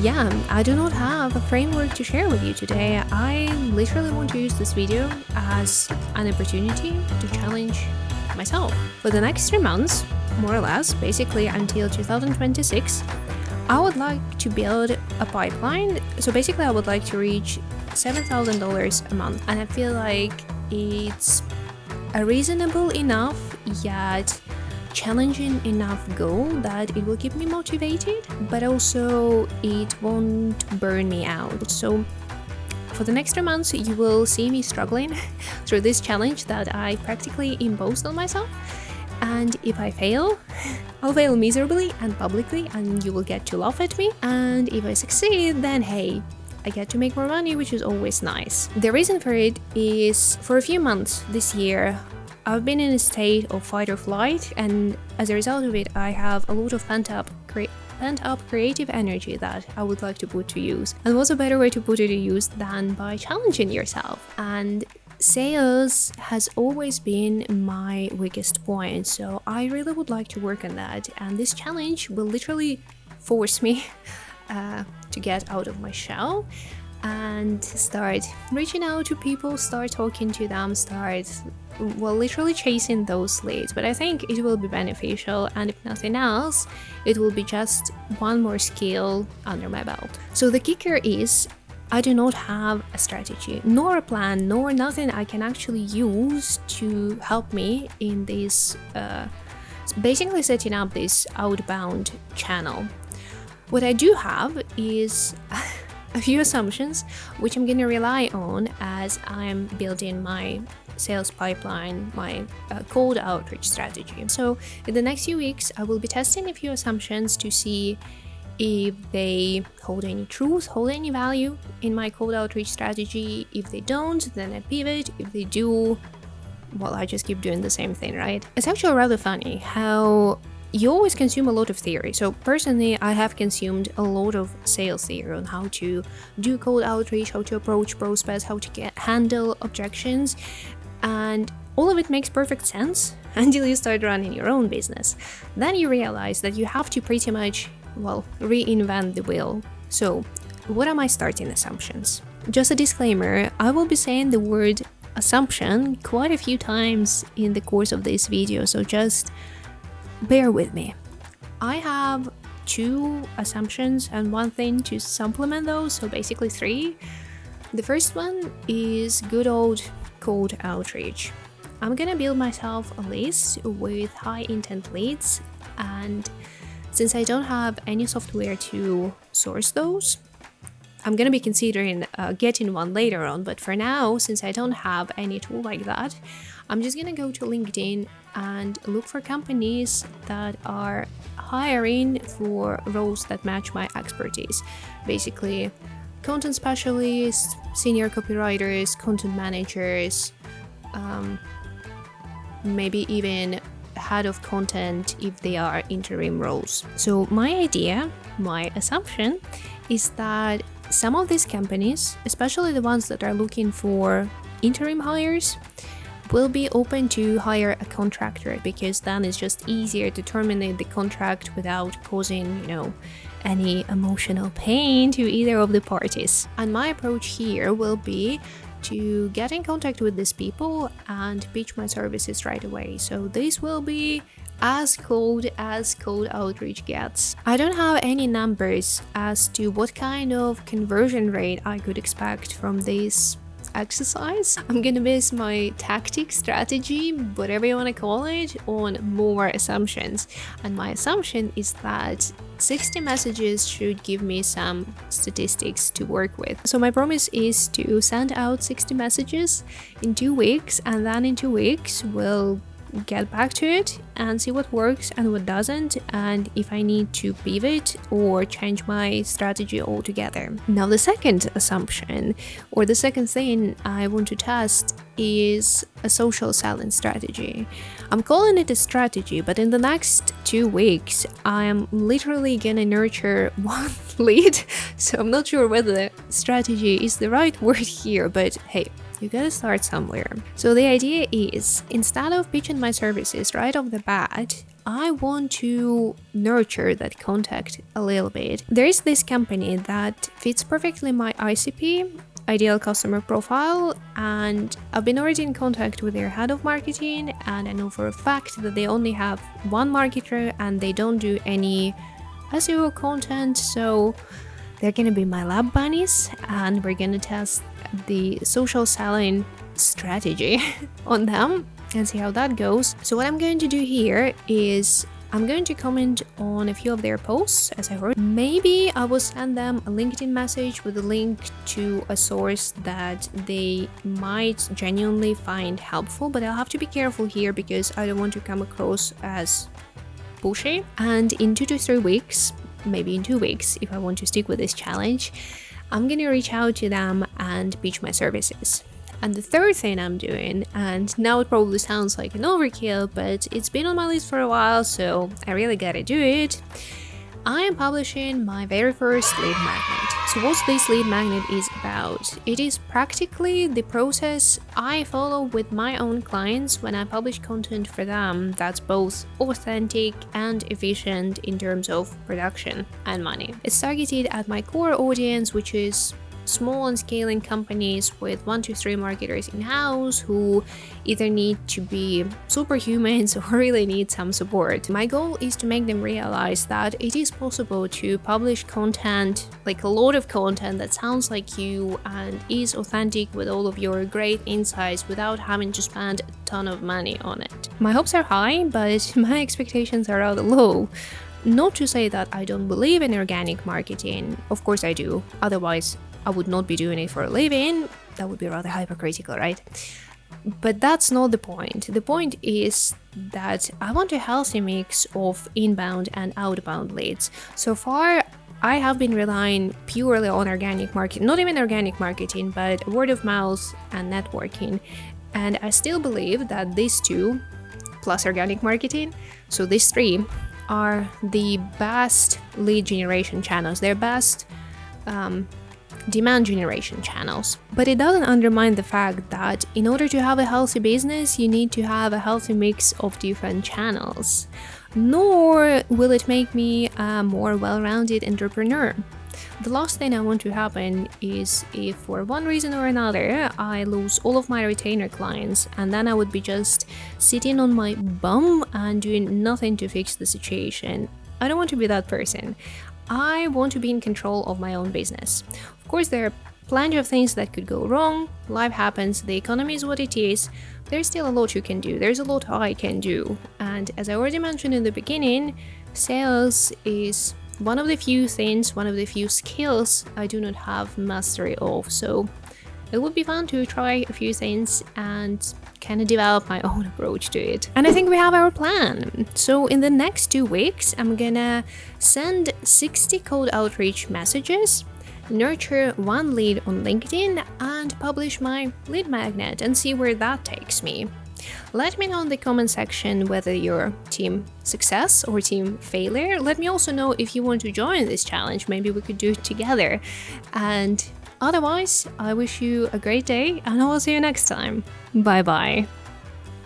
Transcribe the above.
yeah, I do not have a framework to share with you today. I literally want to use this video as an opportunity to challenge myself. For the next 3 months, more or less, basically until 2026, I would like to build a pipeline. So basically I would like to reach $7,000 a month, and I feel like it's a reasonable enough yet challenging enough goal that it will keep me motivated, but also it won't burn me out. So for the next 3 months you will see me struggling through this challenge that I practically imposed on myself, and if I fail, I'll fail miserably and publicly, and you will get to laugh at me, and if I succeed, then hey, I get to make more money, which is always nice. The reason for it is, for a few months this year I've been in a state of fight or flight, and as a result of it I have a lot of pent-up creative energy that I would like to put to use. And what's a better way to put it to use than by challenging yourself? And sales has always been my weakest point, so I really would like to work on that, and this challenge will literally force me to get out of my shell and start reaching out to people, start talking to them, literally chasing those leads. But I think it will be beneficial, and if nothing else, it will be just one more skill under my belt. So the kicker is, I do not have a strategy, nor a plan, nor nothing I can actually use to help me in this, basically setting up this outbound channel. What I do have is a few assumptions which I'm going to rely on as I'm building my sales pipeline, my cold outreach strategy. So in the next few weeks I will be testing a few assumptions to see if they hold any truth, hold any value in my cold outreach strategy. If they don't, then I pivot. If they do, well, I just keep doing the same thing, right? It's actually rather funny how you always consume a lot of theory. So personally, I have consumed a lot of sales theory on how to do cold outreach, how to approach prospects, how to handle objections, and all of it makes perfect sense until you start running your own business. Then you realize that you have to pretty much, reinvent the wheel. So what are my starting assumptions? Just a disclaimer, I will be saying the word assumption quite a few times in the course of this video, so just bear with me. I have 2 assumptions and 1 thing to supplement those, so basically 3. The first one is good old cold outreach. I'm gonna build myself a list with high intent leads, and since I don't have any software to source those, I'm gonna be considering getting one later on, but for now, since I don't have any tool like that, I'm just gonna go to LinkedIn and look for companies that are hiring for roles that match my expertise. Basically, content specialists, senior copywriters, content managers, maybe even head of content if they are interim roles. So my assumption is that some of these companies, especially the ones that are looking for interim hires, will be open to hire a contractor, because then it's just easier to terminate the contract without causing, any emotional pain to either of the parties. And my approach here will be to get in contact with these people and pitch my services right away. So this will be as cold outreach gets. I don't have any numbers as to what kind of conversion rate I could expect from this exercise. I'm gonna base my tactic, strategy, whatever you want to call it, on more assumptions. And my assumption is that 60 messages should give me some statistics to work with. So my promise is to send out 60 messages in 2 weeks, and then in 2 weeks we'll get back to it and see what works and what doesn't, and if I need to pivot or change my strategy altogether. Now the second assumption, or the second thing I want to test, is a social selling strategy. I'm calling it a strategy, but in the next 2 weeks I am literally gonna nurture one lead, so I'm not sure whether strategy is the right word here, but hey, you gotta start somewhere. So the idea is, instead of pitching my services right off the bat, I want to nurture that contact a little bit. There is this company that fits perfectly my ICP, ideal customer profile, and I've been already in contact with their head of marketing, and I know for a fact that they only have one marketer and they don't do any SEO content, so they're gonna be my lab bunnies, and we're gonna test the social selling strategy on them and see how that goes. So what I'm going to do here is I'm going to comment on a few of their posts as I wrote. Maybe I will send them a LinkedIn message with a link to a source that they might genuinely find helpful, but I'll have to be careful here because I don't want to come across as pushy. And in 2 to 3 weeks, maybe in 2 weeks, if I want to stick with this challenge, I'm gonna reach out to them and pitch my services. And the third thing I'm doing, and now it probably sounds like an overkill, but it's been on my list for a while, so I really gotta do it. I am publishing my very first lead magnet. So what this lead magnet is about? It is practically the process I follow with my own clients when I publish content for them that's both authentic and efficient in terms of production and money. It's targeted at my core audience, which is small and scaling companies with 1 to 3 marketers in-house who either need to be superhumans or really need some support. My goal is to make them realize that it is possible to publish content, like a lot of content that sounds like you and is authentic with all of your great insights without having to spend a ton of money on it. My hopes are high, but my expectations are rather low. Not to say that I don't believe in organic marketing, of course I do, otherwise I would not be doing it for a living. That would be rather hypocritical, right? But that's not the point. The point is that I want a healthy mix of inbound and outbound leads. So far, I have been relying purely on organic marketing, not even organic marketing, but word of mouth and networking. And I still believe that these two, plus organic marketing, so these 3, are the best lead generation channels. They're best demand generation channels. But it doesn't undermine the fact that in order to have a healthy business, you need to have a healthy mix of different channels. Nor will it make me a more well-rounded entrepreneur. The last thing I want to happen is if for one reason or another I lose all of my retainer clients, and then I would be just sitting on my bum and doing nothing to fix the situation. I don't want to be that person. I want to be in control of my own business. Of course, there are plenty of things that could go wrong. Life happens, the economy is what it is. There's still a lot you can do. There's a lot I can do. And as I already mentioned in the beginning, sales is one of the few things, one of the few skills I do not have mastery of. So it would be fun to try a few things and kind of develop my own approach to it. And I think we have our plan. So in the next 2 weeks, I'm gonna send 60 cold outreach messages, nurture 1 lead on LinkedIn, and publish my lead magnet and see where that takes me. Let me know in the comment section whether you're team success or team failure. Let me also know if you want to join this challenge. Maybe we could do it together. And otherwise, I wish you a great day and I will see you next time. Bye bye.